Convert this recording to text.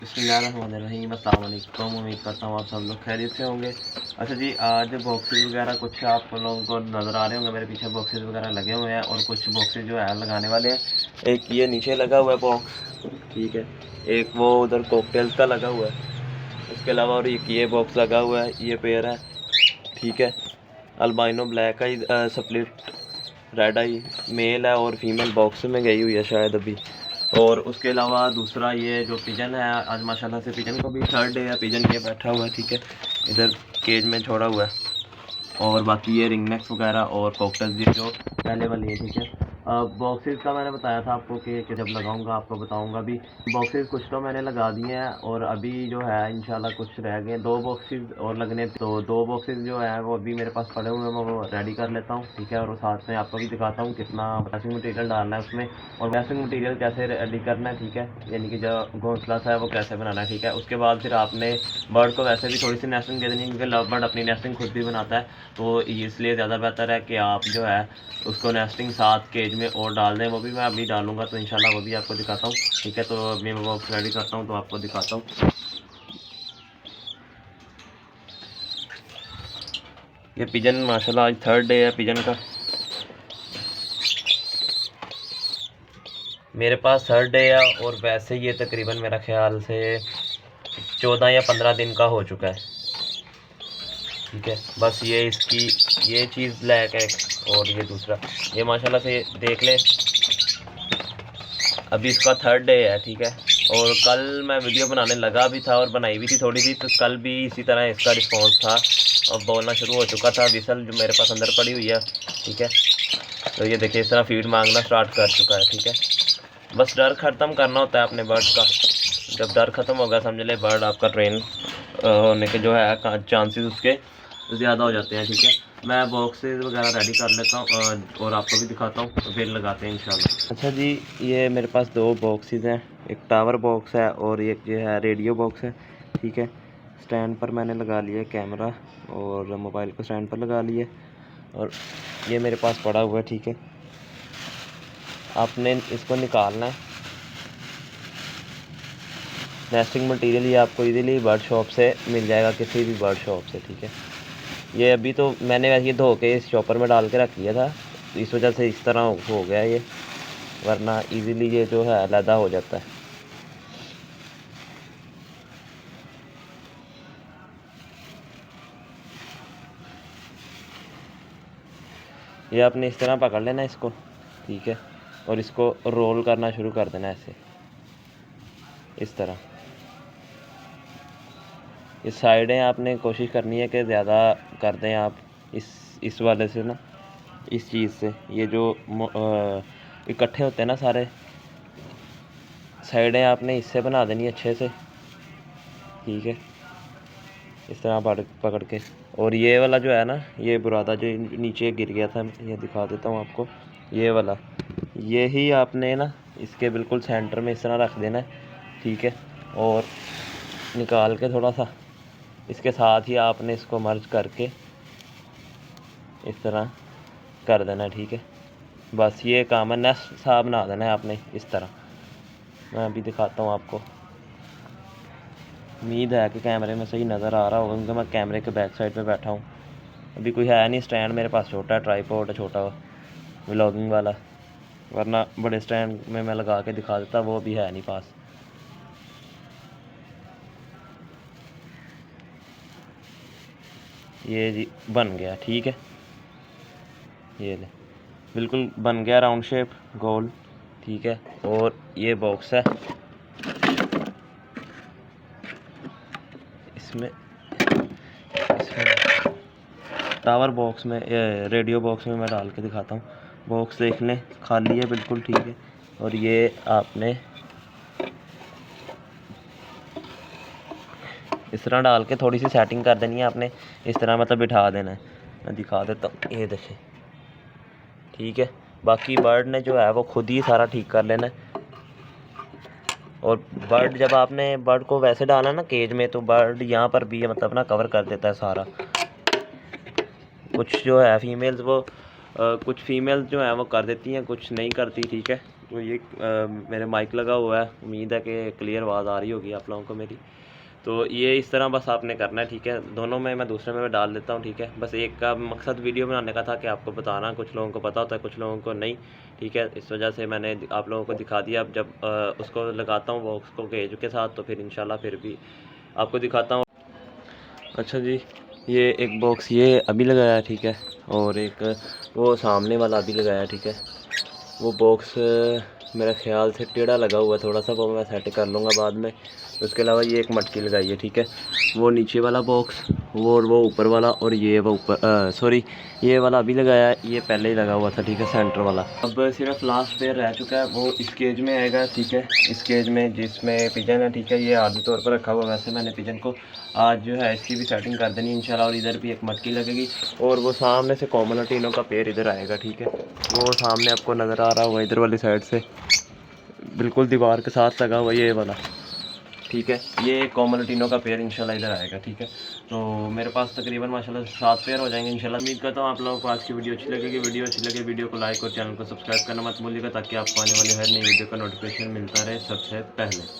बिस्मिल्लाहिर्रहमानिर्रहीम। अस्सलाम वालेकुम। उम्मीद करता हूँ आप सब लोग खैरियत से होंगे। अच्छा जी, आज बॉक्सेस वगैरह कुछ आप लोगों को नज़र आ रहे होंगे, मेरे पीछे बॉक्सेस वगैरह लगे हुए हैं और कुछ बॉक्सेस जो है लगाने वाले हैं। एक ये नीचे लगा हुआ है बॉक्स, ठीक है, एक वो उधर कॉकटेल्स का लगा हुआ है, उसके अलावा और एक ये बॉक्स लगा हुआ है, ये पेयर है, ठीक है। अल्बाइनो ब्लैक आई स्प्लिट रेड आई मेल है और फीमेल बॉक्स में गई हुई है शायद अभी। और उसके अलावा दूसरा ये जो पिजन है, आज माशाल्लाह से पिजन को भी थर्ड डे है, पिजन ये बैठा हुआ है, ठीक है, इधर केज में छोड़ा हुआ है। और बाकी ये रिंग नेक्स वगैरह और कॉकटेल्स भी जो पहले वाली है, ठीक है। बॉक्सेस का मैंने बताया था आपको कि जब लगाऊंगा आपको बताऊंगा भी। बॉक्सेस कुछ तो मैंने लगा दिए हैं और अभी जो है इंशाल्लाह कुछ रह गए, 2 बॉक्सेस और लगने, तो 2 बॉक्सेस जो है वो अभी मेरे पास पड़े हुए हैं, मैं वो रेडी कर लेता हूँ, ठीक है। और साथ में आपको भी दिखाता हूँ कितना ब्रेसिंग मटेरियल डालना है उसमें और ब्रेसिंग मटेरियल कैसे रेडी करना है, ठीक है, यानी कि जो घोंसला सा है वो कैसे बनाना है, ठीक है। उसके बाद फिर आपने बर्ड को वैसे भी थोड़ी सी नेस्टिंग दे देनी है, क्योंकि लव बर्ड अपनी नेस्टिंग खुद भी बनाता है, तो इसलिए ज़्यादा बेहतर है कि आप जो है उसको नेस्टिंग साथ केज में और डाल दें। वो भी मैं अभी डालूंगा, तो इंशाल्लाह वो भी आपको दिखाता हूँ, ठीक है। तो अभी मैं बॉक्स रेडी करता हूँ तो आपको दिखाता हूँ। ये पिजन माशाल्लाह आज थर्ड डे है पिजन का, मेरे पास थर्ड डे है। और वैसे ये तकरीबन मेरा ख्याल से 14 या 15 दिन का हो चुका है, ठीक है। बस ये इसकी ये चीज़ ब्लैक है और ये दूसरा, ये माशाल्लाह से देख लें अभी इसका थर्ड डे है, ठीक है। और कल मैं वीडियो बनाने लगा भी था और बनाई भी थी थोड़ी सी, तो कल भी इसी तरह इसका रिस्पॉन्स था और बोलना शुरू हो चुका था, विसल जो मेरे पास अंदर पड़ी हुई है, ठीक है। तो ये देखिए इस तरह फीड मांगना स्टार्ट कर चुका है, ठीक है। बस डर ख़त्म करना होता है अपने बर्ड का, जब डर ख़त्म होगा समझ ले बर्ड आपका ट्रेन होने के जो है चांसेस उसके ज़्यादा हो जाते हैं, ठीक है। मैं बॉक्सेस वगैरह रेडी कर लेता हूँ और आपको भी दिखाता हूँ, तो फिर लगाते हैं इंशाल्लाह। अच्छा जी, ये मेरे पास 2 बॉक्सेस हैं, एक टावर बॉक्स है और एक जो है रेडियो बॉक्स है, ठीक है। स्टैंड पर मैंने लगा लिया कैमरा और मोबाइल को स्टैंड पर लगा लिए और ये मेरे पास पड़ा हुआ है, ठीक है। आपने इसको निकालना है, नेस्टिंग मटेरियल ये आपको इजीली बर्ड शॉप से मिल जाएगा, किसी भी बर्ड शॉप से, ठीक है। ये अभी तो मैंने वैसे ये धो के इस चॉपर में डाल के रख लिया था, इस वजह से इस तरह हो गया ये, वरना इजीली ये जो है अलहदा हो जाता है। ये आपने इस तरह पकड़ लेना इसको, ठीक है, और इसको रोल करना शुरू कर देना ऐसे, इस तरह। इस साइडें आपने कोशिश करनी है कि ज़्यादा कर दें आप, इस वाले से ना, इस चीज़ से, ये जो इकट्ठे होते हैं ना सारे, साइडें आपने इससे बना देनी अच्छे से, ठीक है, इस तरह पकड़ के। और ये वाला जो है ना, ये बुरादा जो नीचे गिर गया था, ये दिखा देता हूँ आपको, ये वाला, ये ही आपने ना इसके बिल्कुल सेंटर में इस तरह रख देना है, ठीक है। और निकाल के थोड़ा सा इसके साथ ही आपने इसको मर्ज करके इस तरह कर देना है, ठीक है। बस ये काम है, नेस्ट सा बना देना है आपने इस तरह। मैं अभी दिखाता हूँ आपको, उम्मीद है कि कैमरे में सही नज़र आ रहा होगा, क्योंकि मैं कैमरे के बैक साइड पे बैठा हूँ। अभी कोई है नहीं, स्टैंड मेरे पास छोटा है, ट्राईपॉड है छोटा व्लॉगिंग वाला, वरना बड़े स्टैंड में मैं लगा के दिखा देता, वो भी है नहीं पास। ये जी बन गया, ठीक है, ये ले बिल्कुल बन गया राउंड शेप गोल, ठीक है। और ये बॉक्स है, इसमें टावर बॉक्स में, रेडियो बॉक्स में मैं डाल के दिखाता हूँ। बॉक्स देख लें खाली है बिल्कुल, ठीक है। और ये आपने इस तरह डाल के थोड़ी सी सेटिंग कर देनी है आपने, इस तरह मतलब बिठा देना है। मैं दिखा देता हूँ, ये देखें, ठीक है। बाकी बर्ड ने जो है वो खुद ही सारा ठीक कर लेना है। और बर्ड जब आपने बर्ड को वैसे डाला ना केज में, तो बर्ड यहाँ पर भी मतलब ना कवर कर देता है सारा। कुछ जो है फीमेल्स वो कुछ फीमेल्स जो है वो कर देती हैं, कुछ नहीं करती, ठीक है। तो ये मेरे माइक लगा हुआ है, उम्मीद है कि क्लियर आवाज़ आ रही होगी आप लोगों को मेरी। तो ये इस तरह बस आपने करना है, ठीक है। दोनों में मैं दूसरे में डाल देता हूँ, ठीक है। बस एक का मकसद वीडियो बनाने का था कि आपको बताना, कुछ लोगों को पता होता है कुछ लोगों को नहीं, ठीक है। इस वजह से मैंने आप लोगों को दिखा दिया। अब जब उसको लगाता हूँ बॉक्स को गेज के साथ, तो फिर इंशाल्लाह फिर भी आपको दिखाता हूँ। अच्छा जी, ये एक बॉक्स ये अभी लगाया है, ठीक है, और एक वो सामने वाला अभी लगाया है, ठीक है। वो बॉक्स मेरा ख्याल से टेढ़ा लगा हुआ है थोड़ा सा, वो मैं सेट कर लूँगा बाद में। उसके अलावा ये एक मटकी लगाई है, ठीक है। वो नीचे वाला बॉक्स, वो ऊपर वाला, और ये वो ऊपर सॉरी ये वाला अभी लगाया है, ये पहले ही लगा हुआ था, ठीक है, सेंटर वाला। अब सिर्फ लास्ट पेयर रह चुका है, वो इस केज में आएगा, ठीक है। इस केज में जिसमें पिजन है, ठीक है, ये आर्जी तौर पर रखा हुआ। वैसे मैंने पिजन को आज जो है इसकी भी सेटिंग कर देनी इंशाल्लाह, और इधर भी एक मटकी लगेगी, और वो सामने से कॉमन टीनों का पेड़ इधर आएगा, ठीक है। वो सामने आपको नज़र आ रहा होगा इधर वाली साइड से, बिल्कुल दीवार के साथ लगा हुआ ये वाला, ठीक है। ये कॉमन टीनों का पेयर इंशाल्लाह इधर आएगा, ठीक है। तो मेरे पास तकरीबन माशाल्लाह 7 पेयर हो जाएंगे इंशाल्लाह। उम्मीद करता हूँ आप लोगों को आज की वीडियो अच्छी लगेगी। वीडियो को लाइक और चैनल को सब्सक्राइब करना मत भूलिएगा, ताकि आपको आने वाली हर नई वीडियो का नोटिफिकेशन मिलता रहे सबसे पहले।